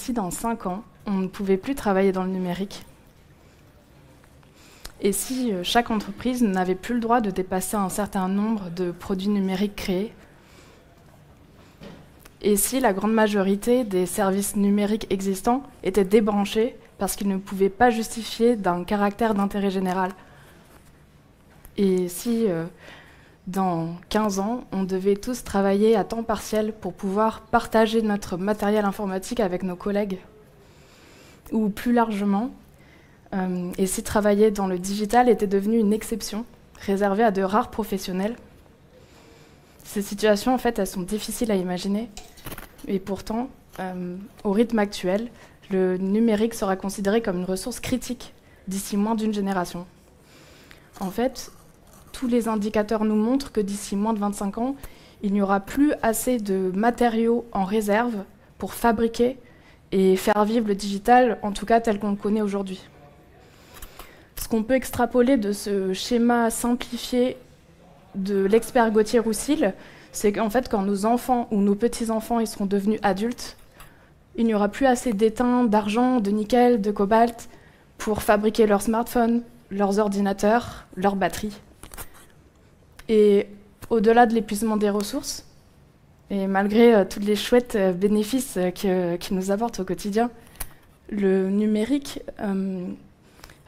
si dans 5 ans, on ne pouvait plus travailler dans le numérique? Et si chaque entreprise n'avait plus le droit de dépasser un certain nombre de produits numériques créés? Et si la grande majorité des services numériques existants étaient débranchés parce qu'ils ne pouvaient pas justifier d'un caractère d'intérêt général? Et si, dans 15 ans, on devait tous travailler à temps partiel pour pouvoir partager notre matériel informatique avec nos collègues? Ou plus largement, et si travailler dans le digital était devenu une exception, réservée à de rares professionnels? Ces situations, en fait, elles sont difficiles à imaginer. Et pourtant, au rythme actuel, le numérique sera considéré comme une ressource critique d'ici moins d'une génération. En fait, tous les indicateurs nous montrent que d'ici moins de 25 ans, il n'y aura plus assez de matériaux en réserve pour fabriquer et faire vivre le digital, en tout cas tel qu'on le connaît aujourd'hui. Ce qu'on peut extrapoler de ce schéma simplifié de l'expert Gauthier Roussel, c'est qu'en fait, quand nos enfants ou nos petits-enfants ils seront devenus adultes, il n'y aura plus assez d'étain, d'argent, de nickel, de cobalt pour fabriquer leurs smartphones, leurs ordinateurs, leurs batteries. Et au-delà de l'épuisement des ressources, et malgré tous les chouettes bénéfices qu'il nous apporte au quotidien, le numérique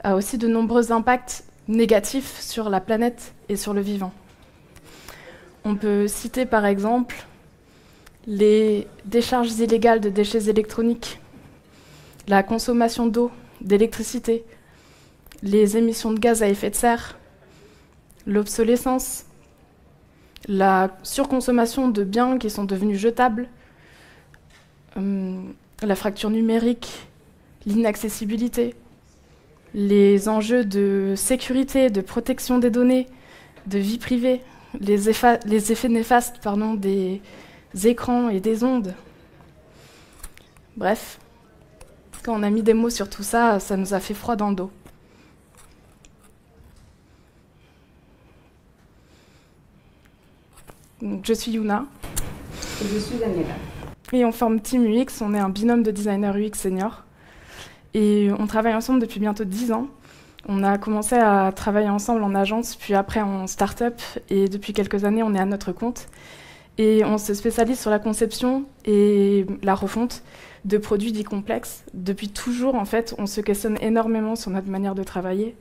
a aussi de nombreux impacts négatifs sur la planète et sur le vivant. On peut citer par exemple les décharges illégales de déchets électroniques, la consommation d'eau, d'électricité, les émissions de gaz à effet de serre, l'obsolescence, la surconsommation de biens qui sont devenus jetables, la fracture numérique, l'inaccessibilité, les enjeux de sécurité, de protection des données, de vie privée, les effets néfastes des écrans et des ondes. Bref, quand on a mis des mots sur tout ça, ça nous a fait froid dans le dos. Donc, je suis Yuna. Et je suis Daniela. Et on forme Team UX, on est un binôme de designers UX seniors. Et on travaille ensemble depuis bientôt 10 ans. On a commencé à travailler ensemble en agence, puis après en start-up, et depuis quelques années, on est à notre compte. Et on se spécialise sur la conception et la refonte de produits dits complexes. Depuis toujours, en fait, on se questionne énormément sur notre manière de travailler.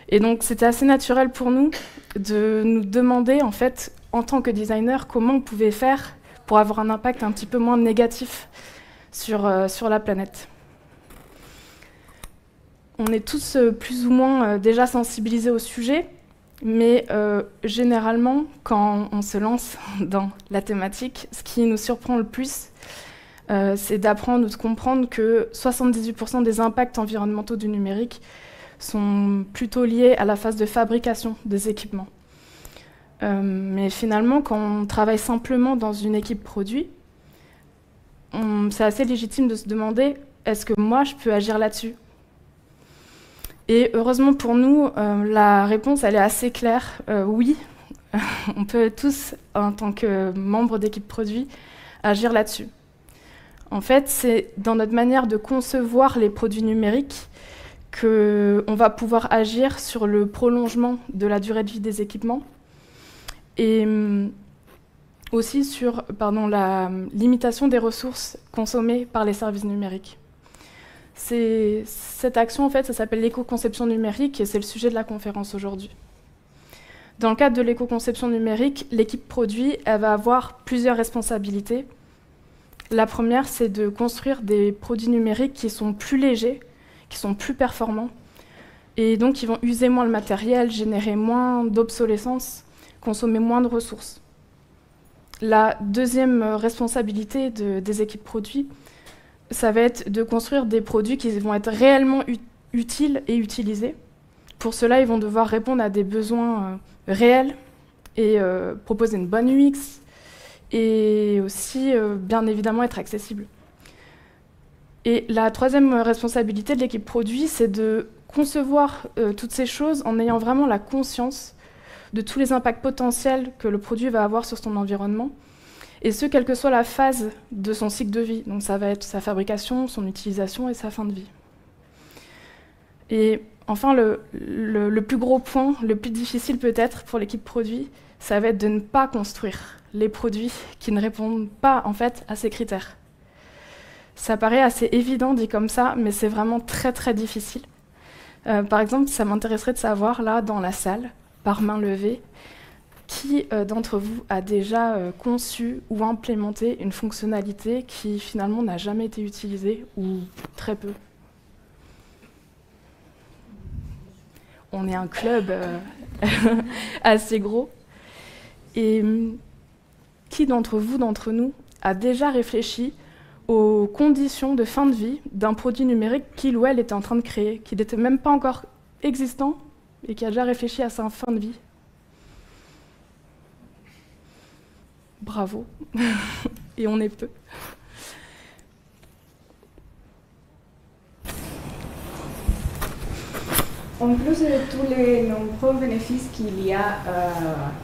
Et donc, c'était assez naturel pour nous de nous demander, en fait, en tant que designer, comment on pouvait faire pour avoir un impact un petit peu moins négatif sur la planète. On est tous plus ou moins déjà sensibilisés au sujet, mais généralement, quand on se lance dans la thématique, ce qui nous surprend le plus, c'est d'apprendre ou de comprendre que 78% des impacts environnementaux du numérique sont plutôt liés à la phase de fabrication des équipements. Mais finalement, quand on travaille simplement dans une équipe produit, c'est assez légitime de se demander « est-ce que moi, je peux agir là-dessus ?» Et heureusement pour nous, la réponse elle est assez claire. Oui, on peut tous, en tant que membres d'équipe produit, agir là-dessus. En fait, c'est dans notre manière de concevoir les produits numériques qu'on va pouvoir agir sur le prolongement de la durée de vie des équipements et aussi sur la limitation des ressources consommées par les services numériques. Cette action, en fait, ça s'appelle l'éco-conception numérique et c'est le sujet de la conférence aujourd'hui. Dans le cadre de l'éco-conception numérique, l'équipe produit, elle va avoir plusieurs responsabilités. La première, c'est de construire des produits numériques qui sont plus légers, qui sont plus performants, et donc qui vont user moins le matériel, générer moins d'obsolescence, consommer moins de ressources. La deuxième responsabilité des équipes produits, ça va être de construire des produits qui vont être réellement utiles et utilisés. Pour cela, ils vont devoir répondre à des besoins réels et proposer une bonne UX et aussi, bien évidemment, être accessibles. Et la troisième responsabilité de l'équipe produit, c'est de concevoir toutes ces choses en ayant vraiment la conscience de tous les impacts potentiels que le produit va avoir sur son environnement et ce, quelle que soit la phase de son cycle de vie. Donc ça va être sa fabrication, son utilisation et sa fin de vie. Et enfin, le plus gros point, le plus difficile peut-être pour l'équipe produit, ça va être de ne pas construire les produits qui ne répondent pas en fait à ces critères. Ça paraît assez évident dit comme ça, mais c'est vraiment très très difficile. Par exemple, ça m'intéresserait de savoir, là, dans la salle, par main levée, qui d'entre vous a déjà conçu ou implémenté une fonctionnalité qui finalement n'a jamais été utilisée, ou très peu? On est un club assez gros. Et qui d'entre vous, d'entre nous, a déjà réfléchi aux conditions de fin de vie d'un produit numérique qu'il ou elle était en train de créer, qui n'était même pas encore existant et qui a déjà réfléchi à sa fin de vie? Bravo. Et on est peu. En plus de tous les nombreux bénéfices qu'il y a,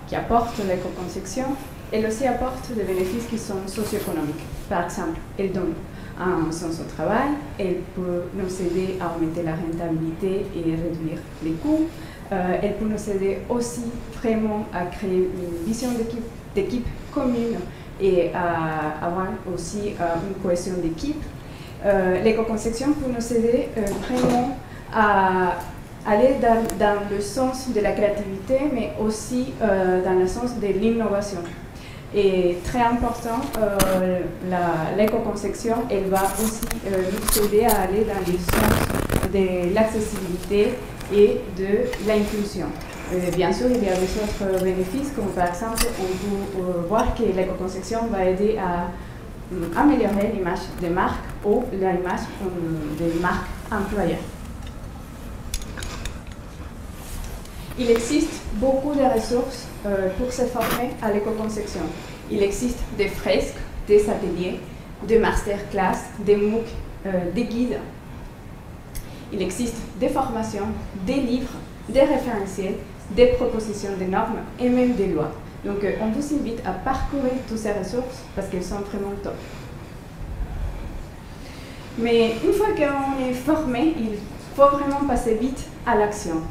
qui apportent l'éco-conception, elle aussi apporte des bénéfices qui sont socio-économiques. Par exemple, elle donne un sens au travail, elle peut nous aider à augmenter la rentabilité et réduire les coûts. Elle peut nous aider aussi vraiment à créer une vision d'équipe commune et à avoir aussi une cohésion d'équipe. L'éco-conception peut nous aider vraiment à aller dans le sens de la créativité, mais aussi dans le sens de l'innovation. Et très important, l'éco-conception, elle va aussi nous aider à aller dans le sens de l'accessibilité et de l'inclusion. Bien sûr, il y a des autres bénéfices, comme par exemple, on peut voir que l'éco-conception va aider à améliorer l'image des marques ou l'image des marques employeurs. Il existe beaucoup de ressources pour se former à l'éco-conception. Il existe des fresques, des ateliers, des masterclass, des MOOC, des guides. Il existe des formations, des livres, des référentiels, des propositions de normes et même des lois. Donc on vous invite à parcourir toutes ces ressources parce qu'elles sont vraiment top. Mais une fois qu'on est formé, il faut vraiment passer vite à l'action.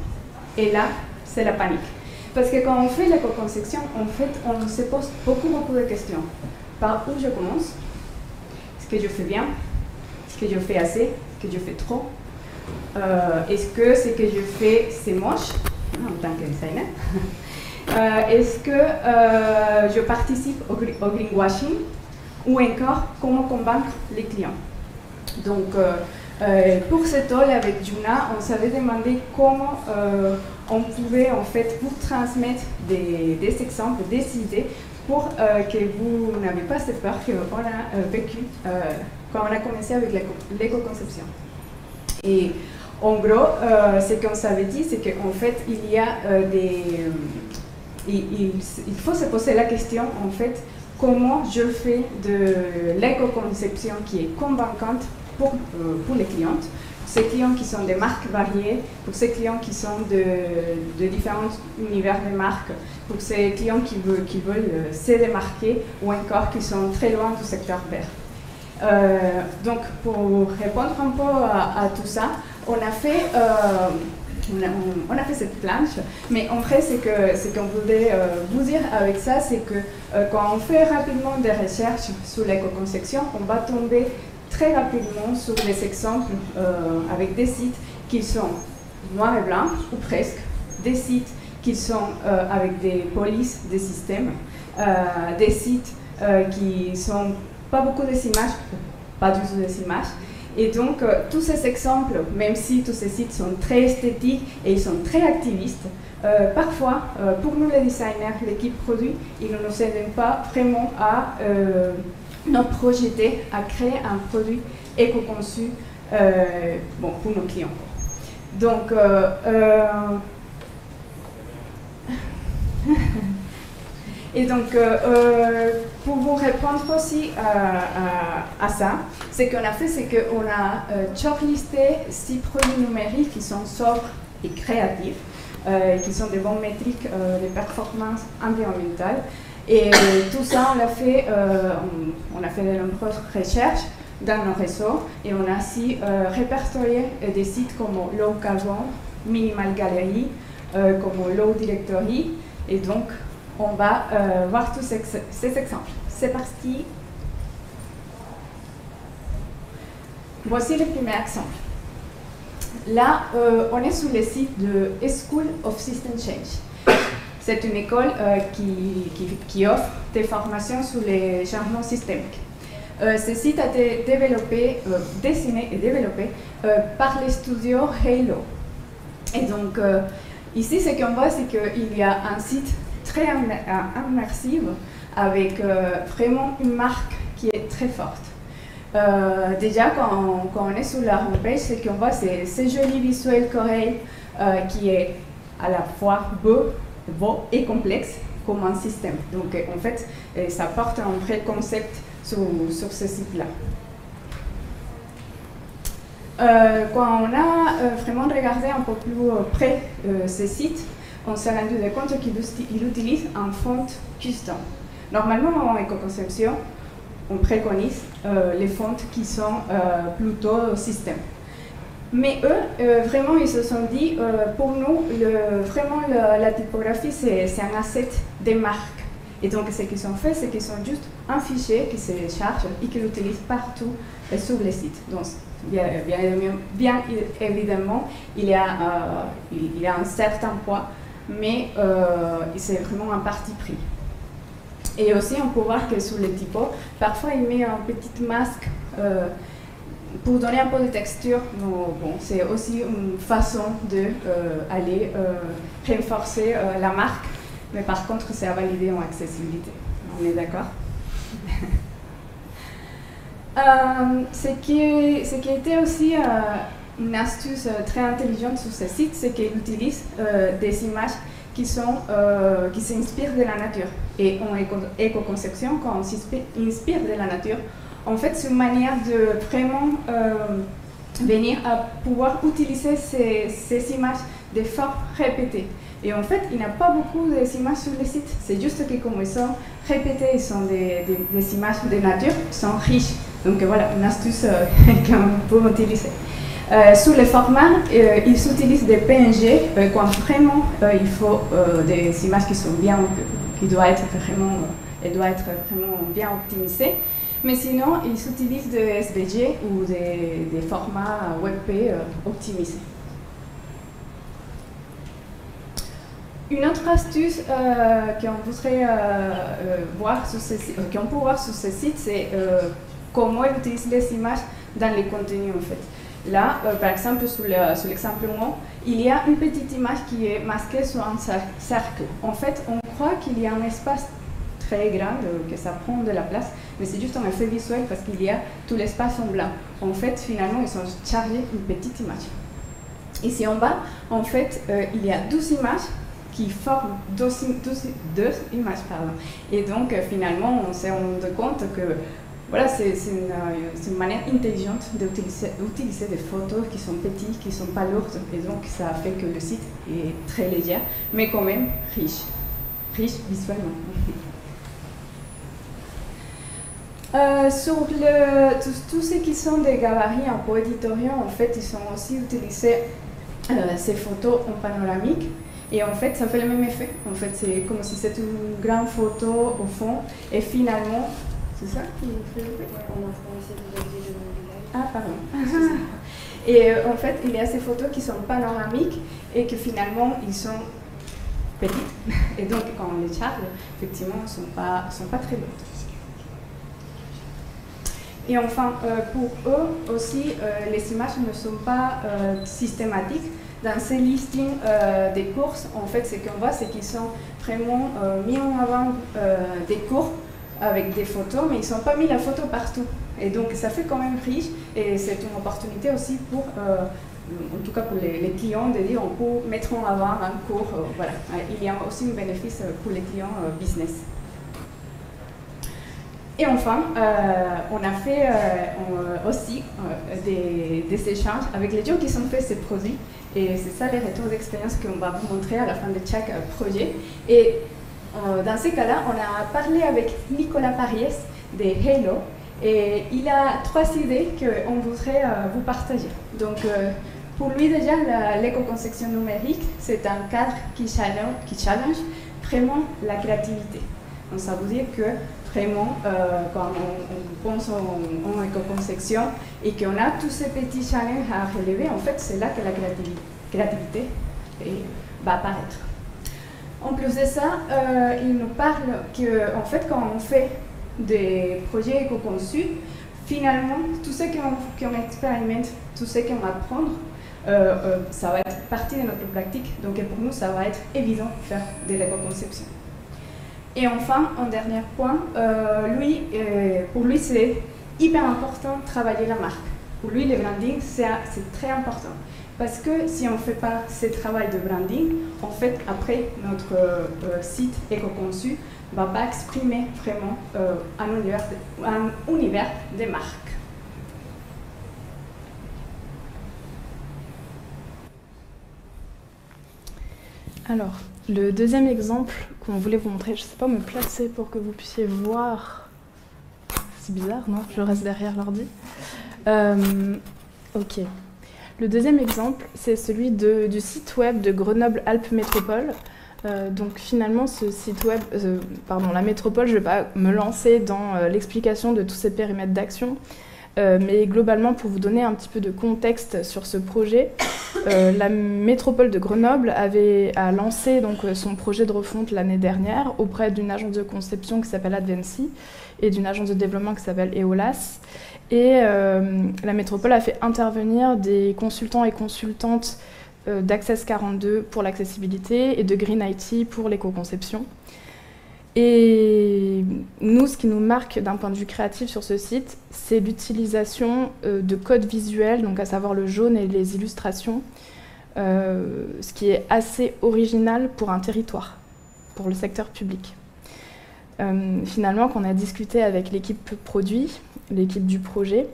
Et là, c'est la panique. Parce que quand on fait l'éco-conception, en fait, on se pose beaucoup de questions. Par où je commence? Est-ce que je fais bien? Est-ce que je fais assez? Est-ce que je fais trop? Est-ce que ce que je fais, c'est moche en tant que designer? Est-ce que je participe au greenwashing? Ou encore, comment convaincre les clients? Donc, pour ce talk avec Juna, on s'avait demandé comment on pouvait en fait vous transmettre des exemples, des idées pour que vous n'avez pas cette peur qu'on a vécu quand on a commencé avec l'éco-conception. Et en gros, ce qu'on s'avait dit, c'est qu'en fait, il y a il faut se poser la question, en fait, comment je fais de l'éco-conception qui est convaincante pour les clientes, ces clients qui sont des marques variées, pour ces clients qui sont de différents univers de marques, pour ces clients qui veulent se démarquer ou encore qui sont très loin du secteur vert. Donc, pour répondre un peu à tout ça, on a fait cette planche, mais en fait, ce qu'on voulait vous dire avec ça, c'est que quand on fait rapidement des recherches sur l'éco-conception, on va tomber très rapidement sur des exemples avec des sites qui sont noirs et blancs, ou presque, des sites qui sont avec des polices, des systèmes, des sites qui sont pas beaucoup des images, pas du tout des images. Et donc, tous ces exemples, même si tous ces sites sont très esthétiques et ils sont très activistes, parfois, pour nous les designers, l'équipe produit, ils ne nous aident pas vraiment à nous projeter, à créer un produit éco-conçu pour nos clients. Donc, et donc, pour vous répondre aussi à ça, ce qu'on a fait, c'est qu'on a shortlisté 6 produits numériques qui sont sobres et créatifs, qui sont des bonnes métriques de performance environnementale. Et tout ça, on a fait de nombreuses recherches dans nos réseaux et on a aussi répertorié des sites comme Local One, Minimal Gallery, comme Low Directory. Et donc, on va voir tous ces exemples. C'est parti. Voici le premier exemple. Là, on est sur le site de School of System Change. C'est une école qui offre des formations sur les changements systémiques. Ce site a été développé, dessiné et développé par les studios Halo. Et donc, ici, ce qu'on voit, c'est qu'il y a un site très immersif avec vraiment une marque qui est très forte. Déjà, quand on est sur la homepage, ce qu'on voit, c'est ce joli visuel Corel qui est à la fois beau et complexe comme un système. Donc, en fait, ça porte un vrai concept sur ce site-là. Quand on a vraiment regardé un peu plus près ce site, on s'est rendu compte qu'il utilise un font custom. Normalement, en éco-conception, on préconise les fonts qui sont plutôt système. Mais eux, vraiment, ils se sont dit, pour nous, vraiment, la typographie, c'est un asset des marques. Et donc, ce qu'ils ont fait, c'est qu'ils ont juste un fichier qui se charge et qu'ils l'utilisent partout sur les sites. Donc, bien évidemment, il y a un certain poids, mais c'est vraiment un parti pris. Et aussi, on peut voir que sur les typos, parfois il met un petit masque pour donner un peu de texture. Bon, c'est aussi une façon d'aller renforcer la marque, mais par contre, c'est à valider en accessibilité. On est d'accord? Ce qui était aussi une astuce très intelligente sur ce site, c'est qu'il utilise des images qui s'inspirent de la nature. Et en éco-conception, quand on s'inspire de la nature, en fait, c'est une manière de vraiment venir à pouvoir utiliser ces images de formes répétées. Et en fait, il n'y a pas beaucoup d'images sur le site. C'est juste que comme ils sont répétées, ils sont des images de nature, ils sont riches. Donc voilà, une astuce qu'on peut utiliser. Sur les formats, ils utilisent des PNG quand vraiment il faut des images qui doivent être vraiment bien optimisées. Mais sinon, ils utilisent des SVG ou des formats WebP optimisés. Une autre astuce qu'on voudrait voir sur qu'on peut voir sur ce site, c'est comment ils utilisent les images dans les contenus en fait. Là, par exemple, sur l'exemple 1, il y a une petite image qui est masquée sur un cercle. En fait, on croit qu'il y a un espace très grand, que ça prend de la place, mais c'est juste un effet visuel parce qu'il y a tout l'espace en blanc. En fait, finalement, ils ont chargé une petite image. Ici en bas, en fait, il y a 12 images qui forment deux images. Pardon. Et donc, finalement, on s'est rendu compte que voilà, c'est une manière intelligente d'utiliser des photos qui sont petites, qui ne sont pas lourdes, et donc ça fait que le site est très léger, mais quand même riche visuellement. Sur tous ceux qui sont des gabarits un peu éditoriaux, en fait, ils ont aussi utilisé ces photos en panoramique. Et en fait, ça fait le même effet. En fait, c'est comme si c'était une grande photo au fond, et finalement, c'est ça qui fait l'effet? Ah, pardon. Et en fait, il y a ces photos qui sont panoramiques et que finalement, ils sont petites. Et donc, quand on les charge, effectivement, ils ne sont pas très lourdes. Et enfin, pour eux aussi, les images ne sont pas systématiques. Dans ces listings des courses, en fait, ce qu'on voit, c'est qu'ils sont vraiment mis en avant des cours avec des photos, mais ils n'ont pas mis la photo partout. Et donc, ça fait quand même riche, et c'est une opportunité aussi pour, en tout cas pour les clients, de dire on peut mettre en avant un cours. Voilà. Il y a aussi un bénéfice pour les clients business. Et enfin, on a fait aussi des échanges avec les gens qui ont fait ces produits. Et c'est ça les retours d'expérience qu'on va vous montrer à la fin de chaque projet. Et Dans ces cas-là, on a parlé avec Nicolas Pariès de Halo et il a 3 idées qu'on voudrait vous partager. Donc, pour lui déjà, l'éco-conception numérique, c'est un cadre qui challenge vraiment la créativité. Donc, ça veut dire que vraiment, quand on pense en éco-conception et qu'on a tous ces petits challenges à relever, en fait, c'est là que la créativité va apparaître. En plus de ça, il nous parle qu'en fait, quand on fait des projets éco-conçus, finalement, tout ce qu'on expérimente, tout ce qu'on va apprendre, ça va être partie de notre pratique. Donc pour nous, ça va être évident de faire de l'éco-conception. Et enfin, un dernier point, pour lui, c'est hyper important de travailler la marque. Pour lui, le branding, c'est très important. Parce que si on ne fait pas ce travail de branding, en fait, après, notre site éco-conçu ne va pas exprimer vraiment un univers de marques. Alors, le deuxième exemple qu'on voulait vous montrer, je ne sais pas me placer pour que vous puissiez voir. C'est bizarre, non? Je reste derrière l'ordi. Ok. Le deuxième exemple, c'est celui du site web de Grenoble-Alpes Métropole. Donc finalement, ce site web, la métropole, je ne vais pas me lancer dans l'explication de tous ces périmètres d'action, mais globalement, pour vous donner un petit peu de contexte sur ce projet, la métropole de Grenoble a lancé donc, son projet de refonte l'année dernière auprès d'une agence de conception qui s'appelle Advensi et d'une agence de développement qui s'appelle EOLAS. Et la métropole a fait intervenir des consultants et consultantes d'Access 42 pour l'accessibilité et de Green IT pour l'éco-conception. Et nous, ce qui nous marque d'un point de vue créatif sur ce site, c'est l'utilisation de codes visuels, donc à savoir le jaune et les illustrations, ce qui est assez original pour un territoire, pour le secteur public. Finalement, quand on a discuté avec l'équipe produit, l'équipe du projet,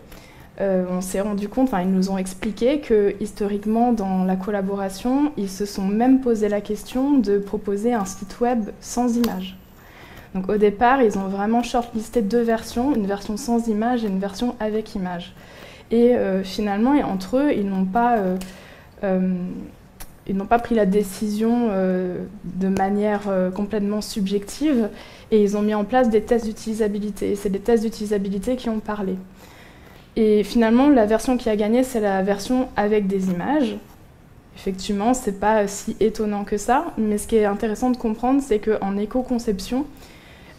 on s'est rendu compte, ils nous ont expliqué que historiquement, dans la collaboration, ils se sont même posé la question de proposer un site web sans images. Donc au départ, ils ont vraiment shortlisté 2 versions, une version sans images et une version avec images. Et finalement, entre eux, ils n'ont pas pris la décision de manière complètement subjective et ils ont mis en place des tests d'utilisabilité. Et c'est des tests d'utilisabilité qui ont parlé. Et finalement, la version qui a gagné, c'est la version avec des images. Effectivement, ce n'est pas si étonnant que ça, mais ce qui est intéressant de comprendre, c'est qu'en éco-conception,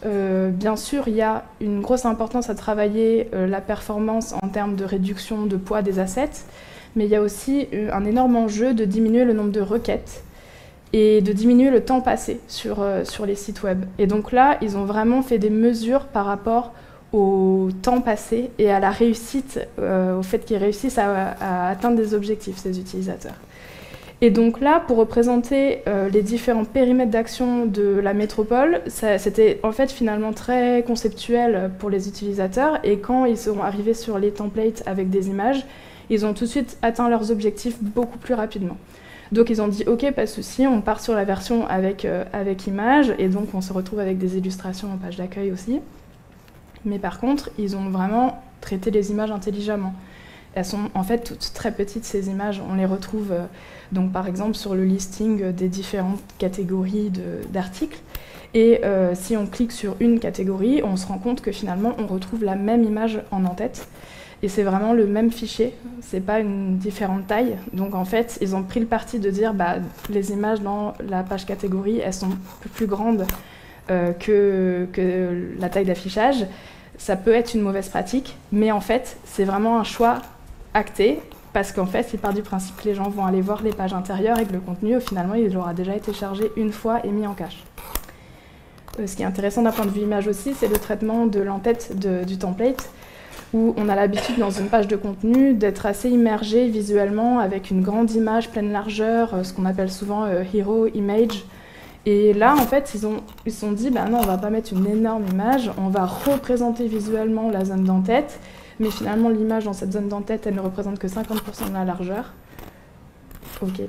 bien sûr, il y a une grosse importance à travailler la performance en termes de réduction de poids des assets, mais il y a aussi un énorme enjeu de diminuer le nombre de requêtes et de diminuer le temps passé sur les sites web. Et donc là, ils ont vraiment fait des mesures par rapport au temps passé et à la réussite, au fait qu'ils réussissent à atteindre des objectifs, ces utilisateurs. Et donc là, pour représenter les différents périmètres d'action de la métropole, c'était en fait finalement très conceptuel pour les utilisateurs. Et quand ils sont arrivés sur les templates avec des images, ils ont tout de suite atteint leurs objectifs beaucoup plus rapidement. Donc ils ont dit « Ok, pas de souci, on part sur la version avec images. » Et donc on se retrouve avec des illustrations en page d'accueil aussi. Mais par contre, ils ont vraiment traité les images intelligemment. Elles sont en fait toutes très petites, ces images. On les retrouve donc par exemple sur le listing des différentes catégories d'articles. Et si on clique sur une catégorie, on se rend compte que finalement on retrouve la même image en en-tête. Et c'est vraiment le même fichier, c'est pas une différente taille. Donc en fait, ils ont pris le parti de dire les images dans la page catégorie, elles sont un peu plus grandes que la taille d'affichage. Ça peut être une mauvaise pratique, mais en fait, c'est vraiment un choix acté, parce qu'en fait, il part du principe que les gens vont aller voir les pages intérieures et que le contenu, finalement, il aura déjà été chargé une fois et mis en cache. Ce qui est intéressant d'un point de vue image aussi, c'est le traitement de l'en-tête du template, où on a l'habitude, dans une page de contenu, d'être assez immergé visuellement avec une grande image pleine largeur, ce qu'on appelle souvent hero image. Et là, en fait, ils se sont dit, non, on va pas mettre une énorme image, on va représenter visuellement la zone d'en-tête, mais finalement, l'image dans cette zone d'en-tête, elle ne représente que 50% de la largeur. Ok.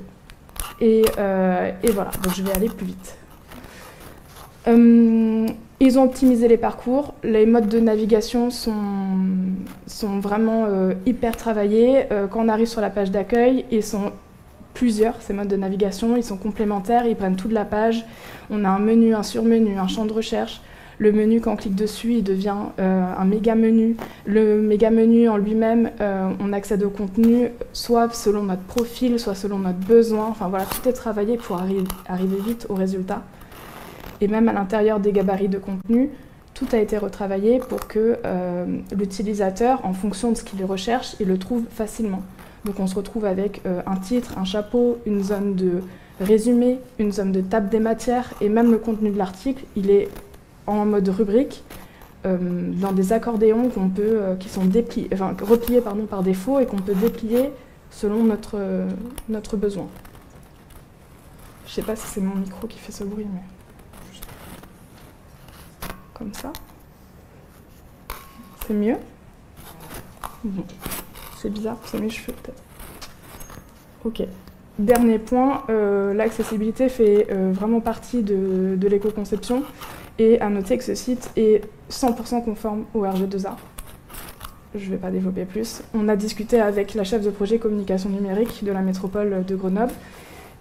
Et voilà, donc je vais aller plus vite. Ils ont optimisé les parcours, les modes de navigation sont vraiment hyper travaillés. Quand on arrive sur la page d'accueil, ils sont plusieurs, ces modes de navigation, ils sont complémentaires, ils prennent toute la page. On a un menu, un surmenu, un champ de recherche. Le menu, quand on clique dessus, il devient un méga menu. Le méga menu en lui-même, on accède au contenu, soit selon notre profil, soit selon notre besoin. Enfin voilà, tout est travaillé pour arriver vite au résultat. Et même à l'intérieur des gabarits de contenu, tout a été retravaillé pour que l'utilisateur, en fonction de ce qu'il recherche, il le trouve facilement. Donc on se retrouve avec un titre, un chapeau, une zone de résumé, une zone de table des matières, et même le contenu de l'article, il est en mode rubrique, dans des accordéons qui sont repliés par défaut et qu'on peut déplier selon notre besoin. Je ne sais pas si c'est mon micro qui fait ce bruit, mais... Comme ça. C'est mieux? Bon. C'est bizarre, c'est mes cheveux peut-être. Ok. Dernier point, l'accessibilité fait vraiment partie de l'éco-conception. Et à noter que ce site est 100% conforme au RG2A. Je ne vais pas développer plus. On a discuté avec la chef de projet communication numérique de la métropole de Grenoble.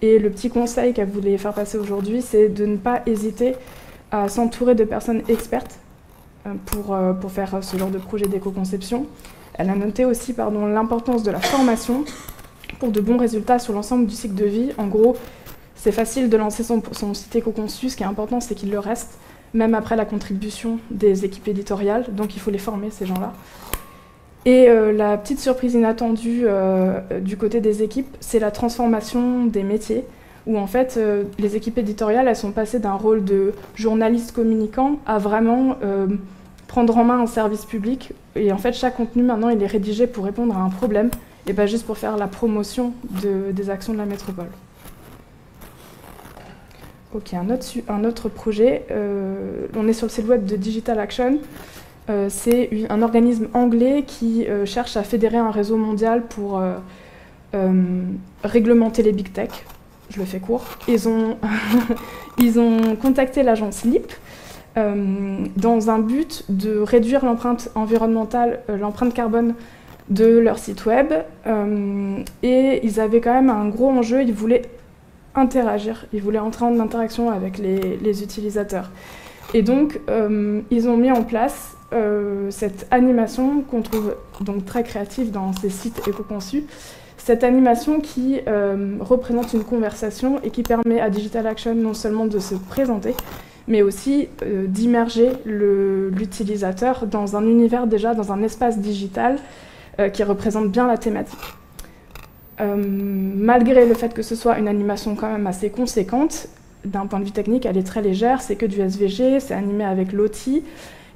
Et le petit conseil qu'elle voulait faire passer aujourd'hui, c'est de ne pas hésiter à s'entourer de personnes expertes pour faire ce genre de projet d'éco-conception. Elle a noté aussi l'importance de la formation pour de bons résultats sur l'ensemble du cycle de vie. En gros, c'est facile de lancer son site éco-conçu. Ce qui est important, c'est qu'il le reste, même après la contribution des équipes éditoriales. Donc il faut les former, ces gens-là. Et la petite surprise inattendue du côté des équipes, c'est la transformation des métiers, où en fait, les équipes éditoriales, elles sont passées d'un rôle de journaliste communicant à vraiment prendre en main un service public. Et en fait, chaque contenu, maintenant, il est rédigé pour répondre à un problème, et pas juste pour faire la promotion des actions de la métropole. Ok, un autre projet, on est sur le site web de Digital Action. C'est un organisme anglais qui cherche à fédérer un réseau mondial pour réglementer les big tech. Je le fais court. Ils ont contacté l'agence LEAP dans un but de réduire l'empreinte environnementale, l'empreinte carbone de leur site web. Et ils avaient quand même un gros enjeu, ils voulaient interagir, ils voulaient entrer en interaction avec les utilisateurs. Et donc, ils ont mis en place cette animation qu'on trouve donc très créative dans ces sites éco-conçus. Cette animation qui représente une conversation et qui permet à Digital Action non seulement de se présenter, mais aussi d'immerger l'utilisateur dans un univers déjà, dans un espace digital qui représente bien la thématique. Malgré le fait que ce soit une animation quand même assez conséquente, d'un point de vue technique, elle est très légère, c'est que du SVG, c'est animé avec l'OTI,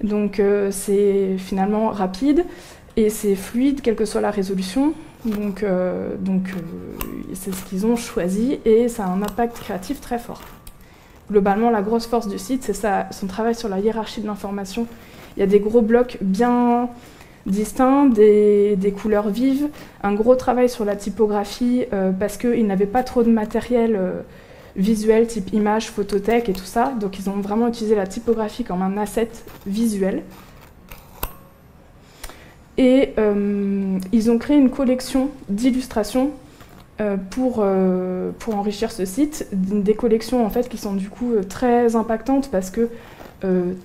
donc c'est finalement rapide et c'est fluide, quelle que soit la résolution. Donc c'est ce qu'ils ont choisi et ça a un impact créatif très fort. Globalement, la grosse force du site, c'est son travail sur la hiérarchie de l'information. Il y a des gros blocs bien distincts, des couleurs vives, un gros travail sur la typographie parce qu'ils n'avaient pas trop de matériel visuel type image, photothèque et tout ça. Donc ils ont vraiment utilisé la typographie comme un asset visuel. Et ils ont créé une collection d'illustrations pour enrichir ce site. Des collections en fait, qui sont du coup très impactantes parce que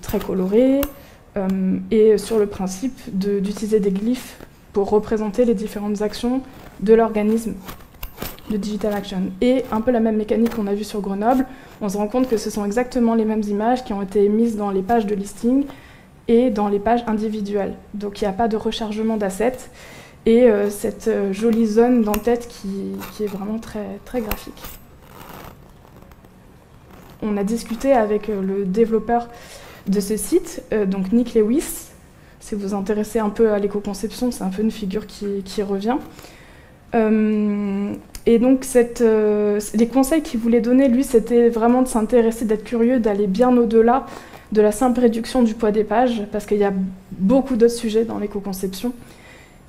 très colorées et sur le principe d'utiliser des glyphes pour représenter les différentes actions de l'organisme de Digital Action. Et un peu la même mécanique qu'on a vue sur Grenoble, on se rend compte que ce sont exactement les mêmes images qui ont été mises dans les pages de listing et dans les pages individuelles. Donc il n'y a pas de rechargement d'assets et cette jolie zone d'en-tête qui est vraiment très, très graphique. On a discuté avec le développeur de ce site, donc Nick Lewis. Si vous vous intéressez un peu à l'éco-conception, c'est un peu une figure qui revient. Et donc les conseils qu'il voulait donner, lui, c'était vraiment de s'intéresser, d'être curieux, d'aller bien au-delà de la simple réduction du poids des pages, parce qu'il y a beaucoup d'autres sujets dans l'éco-conception.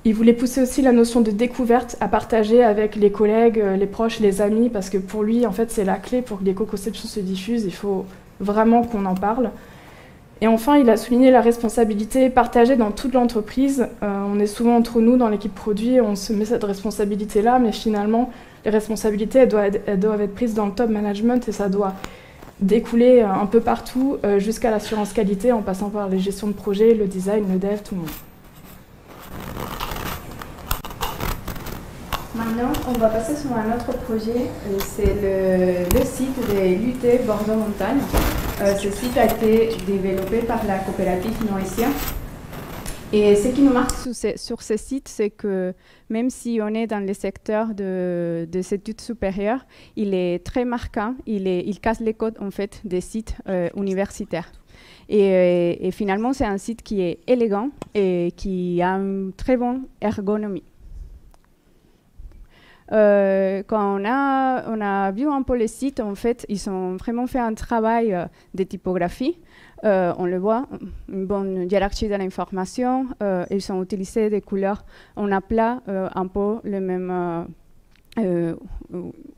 Il voulait pousser aussi la notion de découverte à partager avec les collègues, les proches, les amis, parce que pour lui, en fait, c'est la clé pour que l'éco-conception se diffuse. Il faut vraiment qu'on en parle. Et enfin, il a souligné la responsabilité partagée dans toute l'entreprise. On est souvent entre nous dans l'équipe produit, on se met cette responsabilité-là, mais finalement, les responsabilités, elles doivent être prises dans le top management et ça doit découler un peu partout jusqu'à l'assurance qualité en passant par les gestions de projet, le design, le dev, tout le monde. Maintenant, on va passer sur un autre projet, c'est le site de l'UT Bordeaux-Montagne. Ce site a été développé par la coopérative Noétia. Et ce qui nous marque sur ce site, c'est que même si on est dans le secteur des études supérieures, il est très marquant, il casse les codes en fait, des sites universitaires. Et finalement, c'est un site qui est élégant et qui a une très bonne ergonomie. Quand on a vu un peu les sites, en fait, ils ont vraiment fait un travail de typographie. On le voit, une bonne hiérarchie de l'information. Ils ont utilisé des couleurs en aplat, un peu le même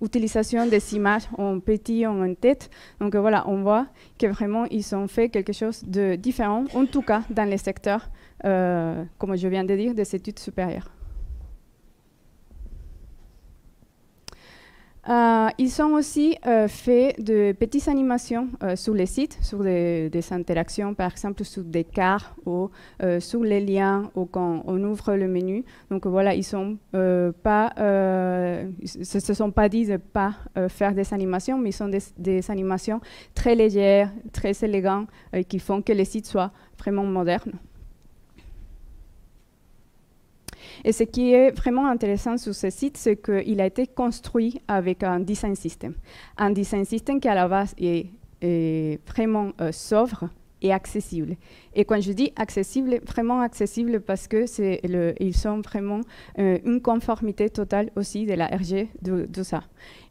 utilisation des images en petit, en tête. Donc voilà, on voit que vraiment ils ont fait quelque chose de différent, en tout cas dans les secteurs, comme je viens de dire, des études supérieures. Ils ont aussi fait de petites animations sur les sites, sur des interactions, par exemple sur des cartes ou sur les liens ou quand on ouvre le menu. Donc voilà, ils se sont pas dit de ne pas faire des animations, mais ils sont des animations très légères, très élégantes, qui font que les sites soient vraiment modernes. Et ce qui est vraiment intéressant sur ce site, c'est qu'il a été construit avec un design system. Un design system qui, à la base, est vraiment sobre et accessible. Et quand je dis accessible, vraiment accessible parce que ils sont vraiment une conformité totale aussi de la RG de ça.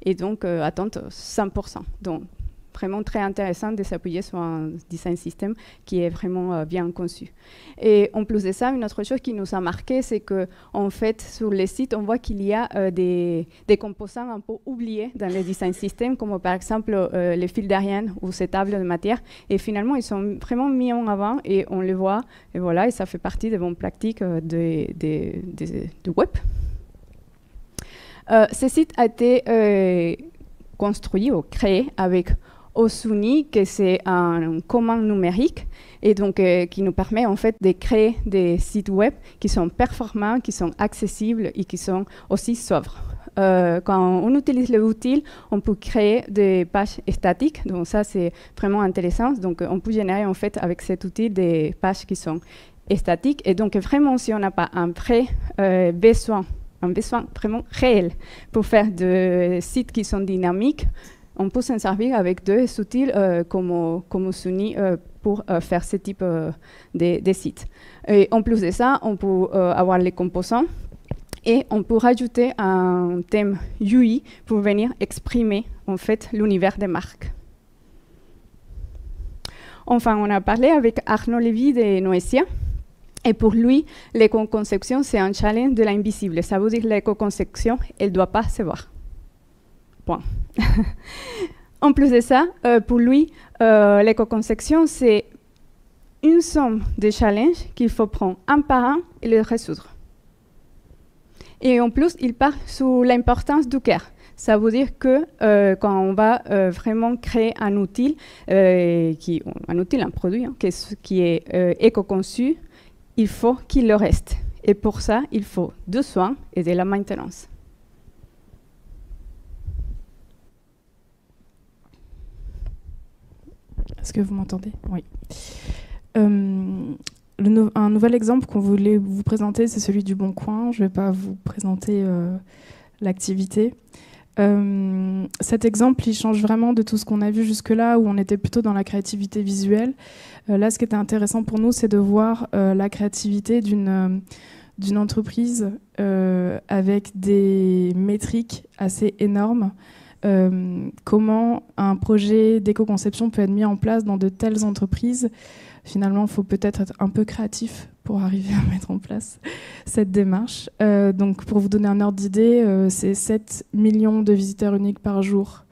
Et donc, attente 100%. Donc, vraiment très intéressant de s'appuyer sur un design system qui est vraiment bien conçu. Et en plus de ça, une autre chose qui nous a marqué, c'est qu'en fait, sur les sites, on voit qu'il y a des composants un peu oubliés dans les design systems, comme par exemple les fils d'Ariane ou ces tables de matière. Et finalement, ils sont vraiment mis en avant et on les voit. Et voilà, et ça fait partie des bonnes pratiques du web. Ce site a été construit ou créé avec Osuni, que c'est un commun numérique et donc qui nous permet en fait de créer des sites web qui sont performants, qui sont accessibles et qui sont aussi sobres. Quand on utilise l'outil, on peut créer des pages statiques, donc ça c'est vraiment intéressant. Donc on peut générer en fait avec cet outil des pages qui sont statiques et donc vraiment si on n'a pas un vrai besoin vraiment réel pour faire des sites qui sont dynamiques, on peut s'en servir avec deux outils comme Osuni pour faire ce type de sites. Et en plus de ça, on peut avoir les composants et on peut rajouter un thème UI pour venir exprimer en fait l'univers des marques. Enfin, on a parlé avec Arnaud Lévy de Noétia. Et pour lui, l'éco-conception, c'est un challenge de l'invisible. Ça veut dire que l'éco-conception, elle ne doit pas se voir. Point. En plus de ça, pour lui, l'éco-conception, c'est une somme de challenges qu'il faut prendre un par un et les résoudre. Et en plus, il part sur l'importance du cœur. Ça veut dire que quand on va vraiment créer un outil, un produit qui est éco-conçu, il faut qu'il le reste. Et pour ça, il faut du soin et de la maintenance. Est-ce que vous m'entendez? Oui. Un nouvel exemple qu'on voulait vous présenter, c'est celui du Bon Coin. Je ne vais pas vous présenter l'activité. Cet exemple, il change vraiment de tout ce qu'on a vu jusque-là, où on était plutôt dans la créativité visuelle. Là, ce qui était intéressant pour nous, c'est de voir la créativité d'une entreprise avec des métriques assez énormes. Comment un projet d'éco-conception peut être mis en place dans de telles entreprises. Finalement, il faut peut-être être un peu créatif pour arriver à mettre en place cette démarche. Donc, pour vous donner un ordre d'idée, c'est 7 millions de visiteurs uniques par jour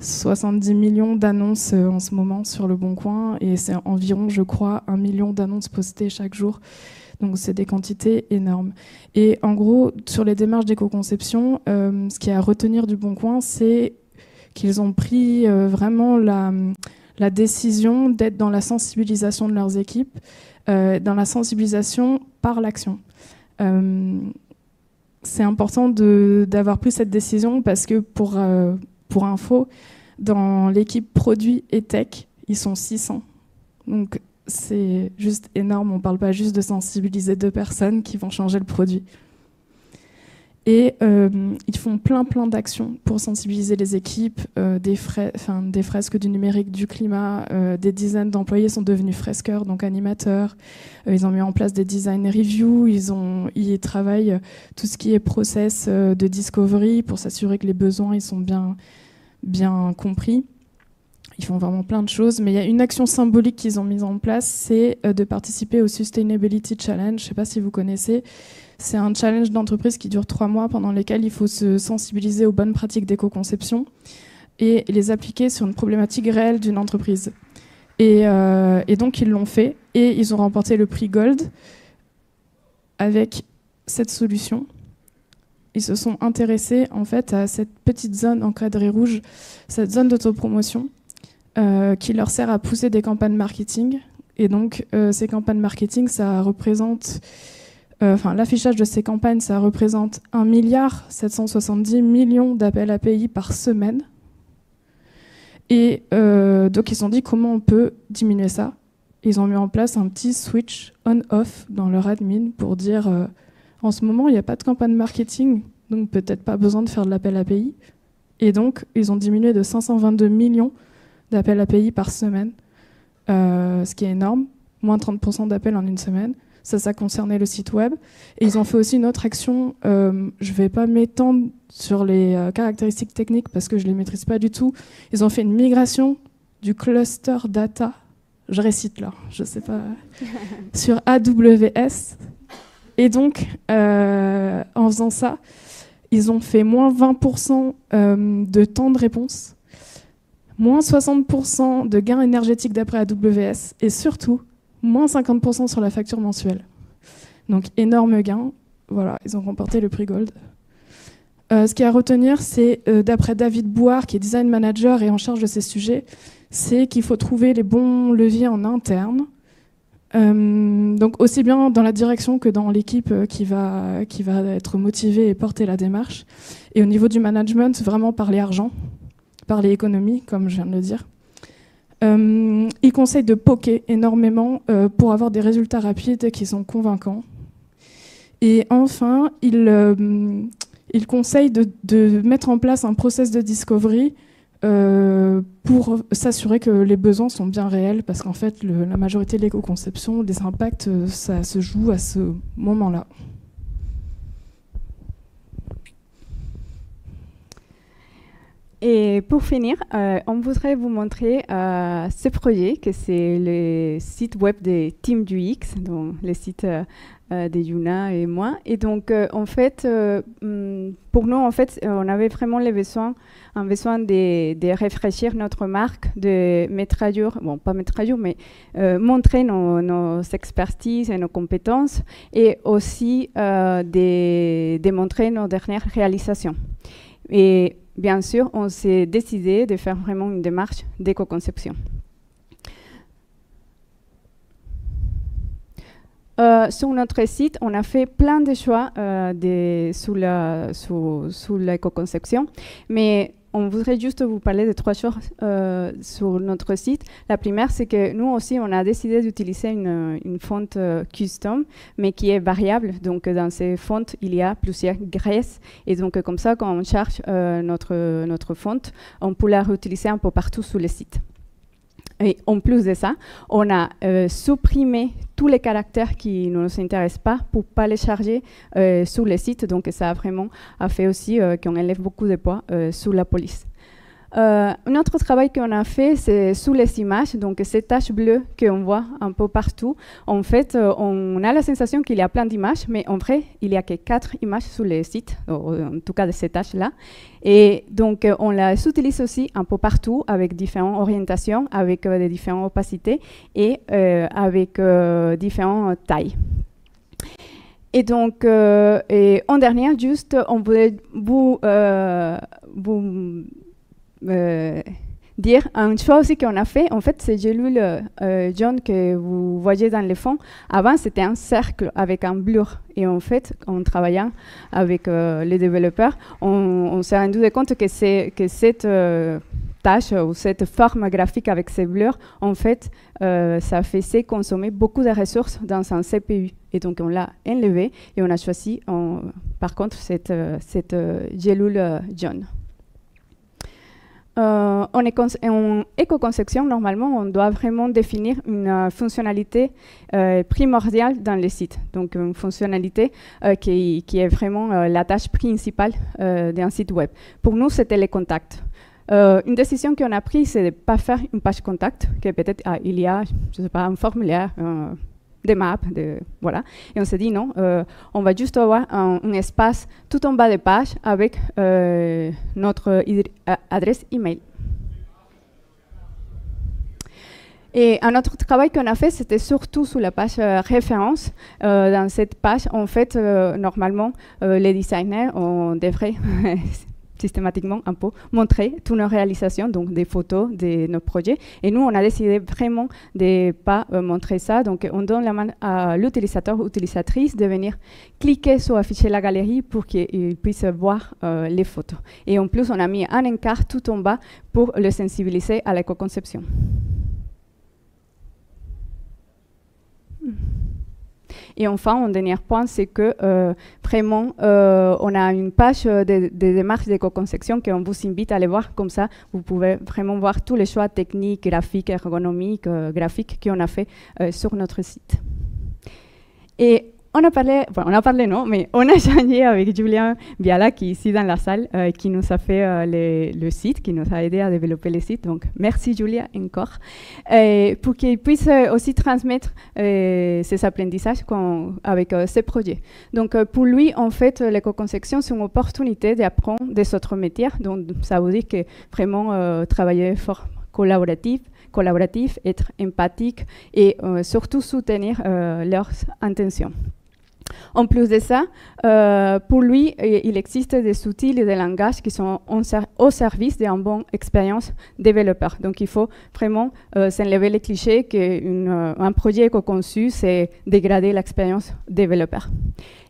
70 millions d'annonces en ce moment sur Le Bon Coin, et c'est environ, je crois, 1 million d'annonces postées chaque jour. Donc c'est des quantités énormes. Et en gros, sur les démarches d'éco-conception, ce qu'il y a à retenir du Bon Coin, c'est qu'ils ont pris vraiment la décision d'être dans la sensibilisation de leurs équipes, dans la sensibilisation par l'action. C'est important d'avoir pris cette décision parce que pour info, dans l'équipe produit et tech, ils sont 600. Donc c'est juste énorme, on ne parle pas juste de sensibiliser 2 personnes qui vont changer le produit. Et ils font plein d'actions pour sensibiliser les équipes, des fresques du numérique, du climat, des dizaines d'employés sont devenus fresqueurs, donc animateurs. Ils ont mis en place des design reviews, ils travaillent tout ce qui est process de discovery pour s'assurer que les besoins ils sont bien compris. Ils font vraiment plein de choses, mais il y a une action symbolique qu'ils ont mise en place, c'est de participer au Sustainability Challenge. Je ne sais pas si vous connaissez. C'est un challenge d'entreprise qui dure 3 mois pendant lesquels il faut se sensibiliser aux bonnes pratiques d'éco-conception et les appliquer sur une problématique réelle d'une entreprise. Et donc ils l'ont fait et ils ont remporté le prix Gold avec cette solution. Ils se sont intéressés en fait à cette petite zone encadrée rouge, cette zone d'autopromotion qui leur sert à pousser des campagnes marketing. Et donc ces campagnes marketing, ça représente... l'affichage de ces campagnes, ça représente 1,770 milliard d'appels API par semaine. Et donc, ils se sont dit comment on peut diminuer ça. Ils ont mis en place un petit switch on-off dans leur admin pour dire en ce moment, il n'y a pas de campagne marketing, donc peut-être pas besoin de faire de l'appel API. Et donc, ils ont diminué de 522 millions d'appels API par semaine, ce qui est énorme, moins 30% d'appels en une semaine. Ça concernait le site web. Et ils ont fait aussi une autre action. Je ne vais pas m'étendre sur les caractéristiques techniques parce que je ne les maîtrise pas du tout. Ils ont fait une migration du cluster data, je récite là, je ne sais pas, sur AWS. Et donc, en faisant ça, ils ont fait moins 20% de temps de réponse, moins 60% de gains énergétiques d'après AWS, et surtout, moins 50% sur la facture mensuelle. Donc, énorme gain. Voilà, ils ont remporté le prix Gold. Ce qu'il y a à retenir, c'est, d'après David Bouard, qui est design manager et en charge de ces sujets, c'est qu'il faut trouver les bons leviers en interne. Donc, aussi bien dans la direction que dans l'équipe qui va être motivée et porter la démarche. Et au niveau du management, vraiment parler argent, parler économie, comme je viens de le dire. Il conseille de poker énormément pour avoir des résultats rapides qui sont convaincants. Et enfin, il conseille de mettre en place un process de discovery pour s'assurer que les besoins sont bien réels, parce qu'en fait, la majorité de l'éco-conception, les impacts, ça se joue à ce moment-là. Et pour finir, on voudrait vous montrer ce projet, que c'est le site web des Team du X, donc le site de Yuna et moi. Et donc, en fait, pour nous, en fait, on avait vraiment un besoin de rafraîchir notre marque, de mettre à jour, bon, pas mettre à jour, mais montrer nos expertises et nos compétences, et aussi de montrer nos dernières réalisations. Et bien sûr, on s'est décidé de faire vraiment une démarche d'éco-conception. Sur notre site, on a fait plein de choix sous l'éco-conception, mais on voudrait juste vous parler de 3 choses sur notre site. La première, c'est que nous aussi, on a décidé d'utiliser une fonte custom, mais qui est variable. Donc, dans ces fontes, il y a plusieurs graisses. Et donc, comme ça, quand on charge notre fonte, on peut la réutiliser un peu partout sur le site. Et en plus de ça, on a supprimé tous les caractères qui ne nous intéressent pas pour ne pas les charger sur le site. Donc, ça a vraiment fait aussi qu'on élève beaucoup de poids sur la police. Un autre travail qu'on a fait, c'est sous les images, donc ces taches bleues qu'on voit un peu partout. En fait, on a la sensation qu'il y a plein d'images, mais en vrai, il n'y a que 4 images sur le site, en tout cas de ces taches-là. Et donc, on les utilise aussi un peu partout, avec différentes orientations, avec des différentes opacités et avec différentes tailles. Et donc, en dernier, juste, on voulait vous dire une chose aussi qu'on a fait. En fait, ces gélules jaunes que vous voyez dans le fond, avant, c'était un cercle avec un blur. Et en fait, en travaillant avec les développeurs, on s'est rendu compte que cette tâche ou cette forme graphique avec ces blurs, en fait, ça faisait consommer beaucoup de ressources dans un CPU. Et donc, on l'a enlevé et on a choisi, par contre, cette gélule jaune. En éco-conception, normalement, on doit vraiment définir une fonctionnalité primordiale dans le site. Donc, une fonctionnalité qui est vraiment la tâche principale d'un site web. Pour nous, c'était les contacts. Une décision qu'on a prise, c'est de ne pas faire une page contact, que peut-être il y a, je sais pas, un formulaire, des maps, voilà. Et on s'est dit non, on va juste avoir un espace tout en bas de page avec notre adresse email. Et un autre travail qu'on a fait, c'était surtout sur la page référence. Dans cette page, en fait, normalement, les designers, on devrait systématiquement un peu montrer toutes nos réalisations, donc des photos de nos projets. Et nous, on a décidé vraiment de ne pas montrer ça. Donc, on donne la main à l'utilisateur ou utilisatrice de venir cliquer sur afficher la galerie pour qu'il puisse voir les photos. Et en plus, on a mis un encart tout en bas pour le sensibiliser à l'éco-conception. Et enfin, un dernier point, c'est que vraiment, on a une page de démarche d'éco-conception qu'on vous invite à aller voir. Comme ça, vous pouvez vraiment voir tous les choix techniques, graphiques, ergonomiques, graphiques qu'on a fait sur notre site. Et on a parlé non, mais on a changé avec Julien Biala, qui est ici dans la salle, qui nous a fait le site, qui nous a aidé à développer le site. Donc, merci Julia encore. Pour qu'il puisse aussi transmettre ses apprentissages avec ces projets. Donc, pour lui, en fait, l'éco-conception, c'est une opportunité d'apprendre des autres métiers. Donc, ça veut dire que vraiment travailler fort collaboratif, être empathique et surtout soutenir leurs intentions. En plus de ça, pour lui, il existe des outils et des langages qui sont au service d'une bonne expérience développeur. Donc, il faut vraiment s'enlever les clichés qu'un projet éco-conçu, c'est dégrader l'expérience développeur.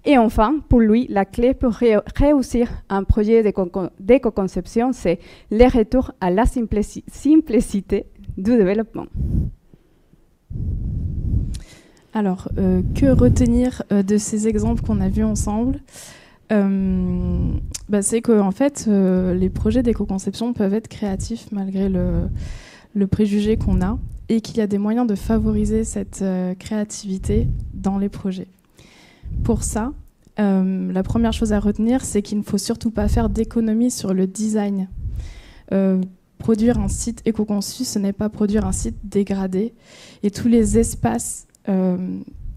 Et enfin, pour lui, la clé pour réussir un projet d'éco-conception, c'est le retour à la simplicité du développement. Alors, que retenir de ces exemples qu'on a vus ensemble? C'est qu'en fait, les projets d'éco-conception peuvent être créatifs malgré le préjugé qu'on a et qu'il y a des moyens de favoriser cette créativité dans les projets. Pour ça, la première chose à retenir, c'est qu'il ne faut surtout pas faire d'économie sur le design. Produire un site éco-conçu, ce n'est pas produire un site dégradé. Et tous les espaces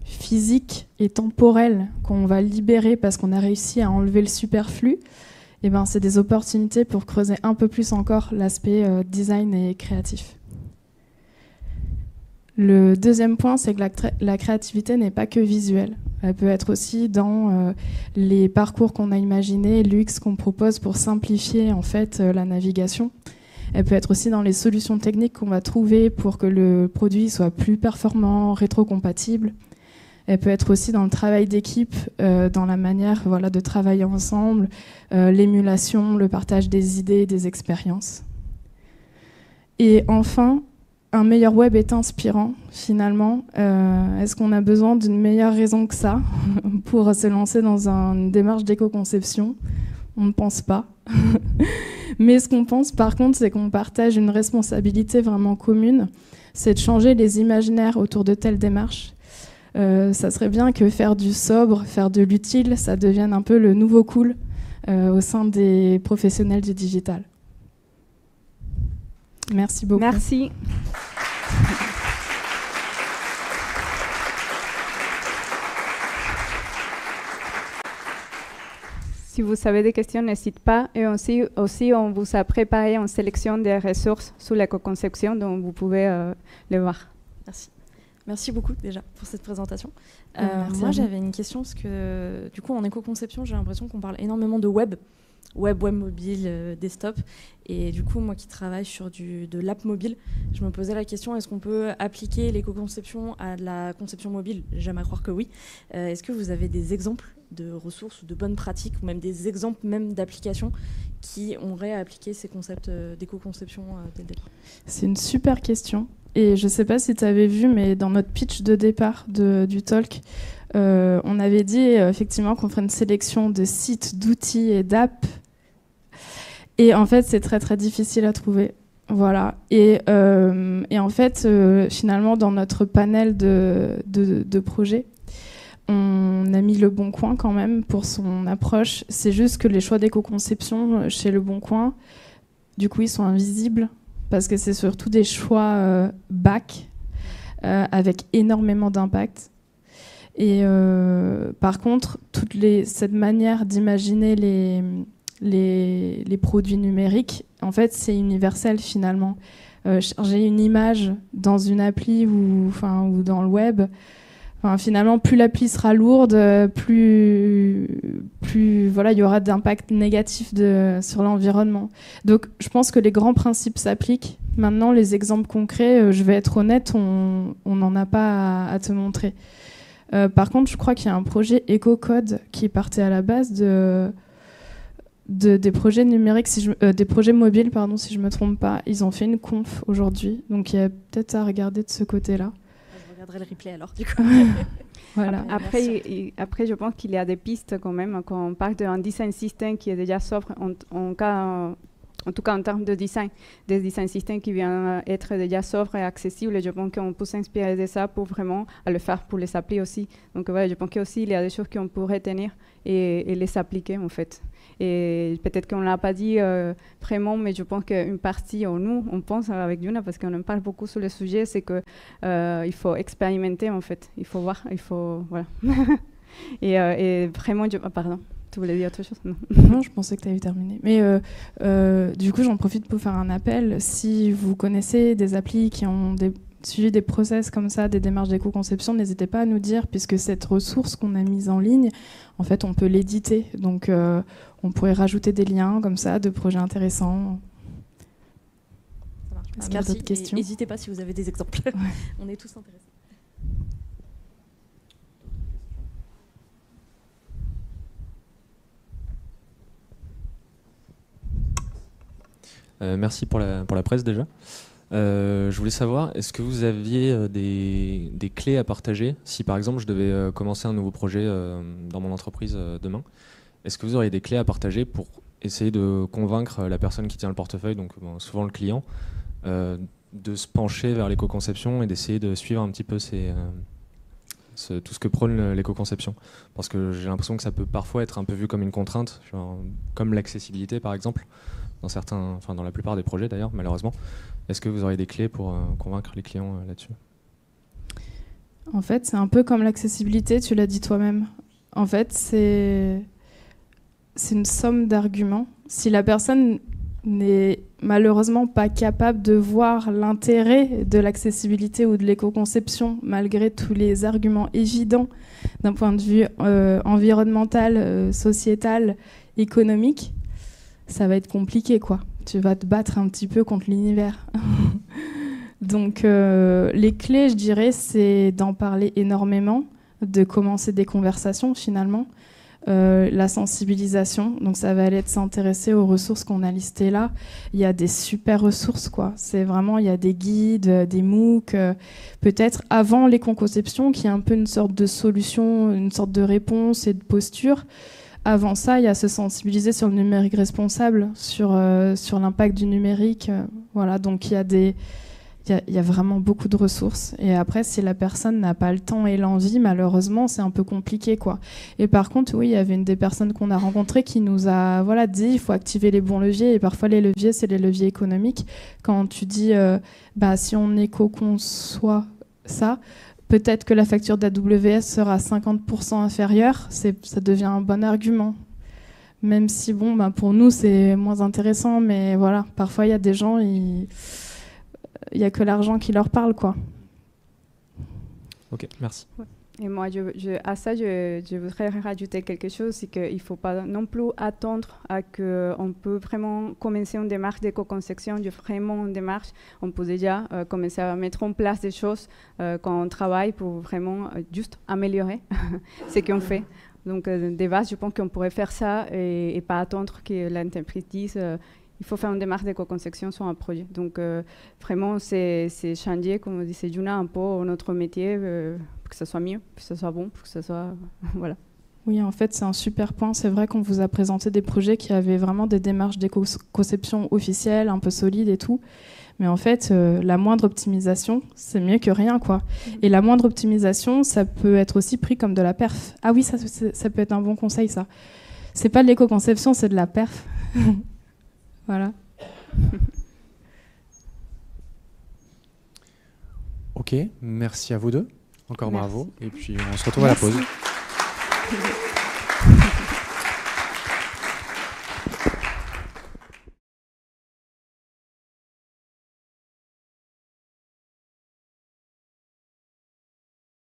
physiques et temporels qu'on va libérer parce qu'on a réussi à enlever le superflu, eh ben, c'est des opportunités pour creuser un peu plus encore l'aspect design et créatif. Le deuxième point, c'est que la créativité n'est pas que visuelle. Elle peut être aussi dans les parcours qu'on a imaginés, l'UX qu'on propose pour simplifier en fait la navigation. Elle peut être aussi dans les solutions techniques qu'on va trouver pour que le produit soit plus performant, rétrocompatible. Elle peut être aussi dans le travail d'équipe, dans la manière de travailler ensemble, l'émulation, le partage des idées, des expériences. Et enfin, un meilleur web est inspirant, finalement. Est-ce qu'on a besoin d'une meilleure raison que ça pour se lancer dans une démarche d'éco-conception? On ne pense pas. Mais ce qu'on pense, par contre, c'est qu'on partage une responsabilité vraiment commune. C'est de changer les imaginaires autour de telles démarches. Ça serait bien que faire du sobre, faire de l'utile, ça devienne un peu le nouveau cool au sein des professionnels du digital. Merci beaucoup. Merci. Si vous avez des questions, n'hésitez pas. Et aussi, on vous a préparé une sélection des ressources sur l'éco-conception, dont vous pouvez les voir. Merci. Merci beaucoup déjà pour cette présentation. Moi, j'avais une question parce que du coup, en éco-conception, j'ai l'impression qu'on parle énormément de web mobile, desktop. Et du coup, moi qui travaille sur de l'app mobile, je me posais la question, est-ce qu'on peut appliquer l'éco-conception à de la conception mobile? J'aime à croire que oui. Est-ce que vous avez des exemples de ressources ou de bonnes pratiques, ou même des exemples même d'applications qui auraient appliqué ces concepts d'éco-conception dès le départ? C'est une super question. Et je ne sais pas si tu avais vu, mais dans notre pitch de départ du talk, on avait dit effectivement qu'on ferait une sélection de sites, d'outils et d'apps. Et en fait, c'est très, très difficile à trouver. Voilà. Et en fait, finalement, dans notre panel de projets, on a mis Le Bon Coin quand même pour son approche. C'est juste que les choix d'éco-conception chez Le Bon Coin, du coup, ils sont invisibles parce que c'est surtout des choix back avec énormément d'impact. Et par contre, cette manière d'imaginer les produits numériques, en fait, c'est universel finalement. Charger une image dans une appli ou dans le web, finalement, plus l'appli sera lourde, plus voilà, il y aura d'impact négatif sur l'environnement. Donc, je pense que les grands principes s'appliquent. Maintenant, les exemples concrets, je vais être honnête, on n'en a pas à te montrer. Par contre, je crois qu'il y a un projet EcoCode qui partait à la base des projets numériques, des projets mobiles, pardon, si je ne me trompe pas. Ils ont fait une conf aujourd'hui, donc il y a peut-être à regarder de ce côté-là. Je regarderai le replay alors, du coup. Voilà. Après, je pense qu'il y a des pistes quand même. Quand on parle d'un design system qui est déjà sobre, en tout cas en termes de design, des design systems qui viennent être déjà sobres et accessibles, je pense qu'on peut s'inspirer de ça pour vraiment le faire pour les applis aussi. Donc voilà, je pense qu'aussi il y a des choses qu'on pourrait tenir et les appliquer en fait. Et peut-être qu'on ne l'a pas dit vraiment, mais je pense qu'une partie, nous, on pense avec Yuna, parce qu'on en parle beaucoup sur le sujet, c'est qu'il faut expérimenter en fait. Il faut voir, voilà. et vraiment, pardon. Tu voulais dire autre chose? Non, je pensais que tu avais terminé. Mais du coup, j'en profite pour faire un appel. Si vous connaissez des applis qui ont suivi des process comme ça, des démarches d'éco-conception, n'hésitez pas à nous dire, puisque cette ressource qu'on a mise en ligne, en fait, on peut l'éditer. Donc, on pourrait rajouter des liens comme ça, de projets intéressants. Ça marche. Merci. N'hésitez pas si vous avez des exemples. Ouais. On est tous intéressés. Merci pour la presse déjà. Je voulais savoir, est-ce que vous aviez des clés à partager si par exemple je devais commencer un nouveau projet dans mon entreprise demain? Est-ce que vous auriez des clés à partager pour essayer de convaincre la personne qui tient le portefeuille, donc souvent le client, de se pencher vers l'éco-conception et d'essayer de suivre un petit peu tout ce que prône l'éco-conception? Parce que j'ai l'impression que ça peut parfois être un peu vu comme une contrainte, genre, comme l'accessibilité par exemple. Dans la plupart des projets d'ailleurs, malheureusement. Est-ce que vous auriez des clés pour convaincre les clients là-dessus? En fait, c'est un peu comme l'accessibilité, tu l'as dit toi-même. En fait, c'est une somme d'arguments. Si la personne n'est malheureusement pas capable de voir l'intérêt de l'accessibilité ou de l'éco-conception, malgré tous les arguments évidents d'un point de vue environnemental, sociétal, économique, ça va être compliqué, quoi. Tu vas te battre un petit peu contre l'univers. Donc, les clés, je dirais, c'est d'en parler énormément, de commencer des conversations, finalement. La sensibilisation, donc ça va aller de s'intéresser aux ressources qu'on a listées là. Il y a des super ressources, quoi. C'est vraiment, il y a des guides, des MOOC, peut-être avant l'éco-conception, qui est un peu une sorte de solution, une sorte de réponse et de posture. Avant ça, il y a se sensibiliser sur le numérique responsable, sur l'impact du numérique. Voilà, donc il y a il y a vraiment beaucoup de ressources. Et après, si la personne n'a pas le temps et l'envie, malheureusement, c'est un peu compliqué, quoi. Et par contre, oui, il y avait une des personnes qu'on a rencontrées qui nous a dit il faut activer les bons leviers. Et parfois, les leviers, c'est les leviers économiques. Quand tu dis si on éco-conçoit ça, peut-être que la facture d'AWS sera 50% inférieure, ça devient un bon argument. Même si, pour nous, c'est moins intéressant. Mais voilà, parfois, il y a des gens, il n'y a que l'argent qui leur parle, quoi. Ok, merci. Ouais. Et moi, à ça, je voudrais rajouter quelque chose, c'est qu'il ne faut pas non plus attendre à qu'on peut vraiment commencer une démarche d'éco-conception, vraiment une démarche. On peut déjà commencer à mettre en place des choses quand on travaille pour vraiment juste améliorer ce qu'on fait. Donc, des bases, je pense qu'on pourrait faire ça et pas attendre que l'entreprise dise il faut faire une démarche d'éco-conception sur un projet. Donc, vraiment, c'est changer, comme disait Juna, un peu notre métier pour que ça soit mieux, pour que ça soit bon, pour que ça soit... voilà. Oui, en fait, c'est un super point. C'est vrai qu'on vous a présenté des projets qui avaient vraiment des démarches d'éco-conception officielles, un peu solides et tout. Mais en fait, la moindre optimisation, c'est mieux que rien, quoi. Et la moindre optimisation, ça peut être aussi pris comme de la perf. Ah oui, ça peut être un bon conseil, ça. C'est pas de l'éco-conception, c'est de la perf. Voilà. Ok, merci à vous deux. Encore Merci. bravo. Et puis on se retrouve à la pause. Merci.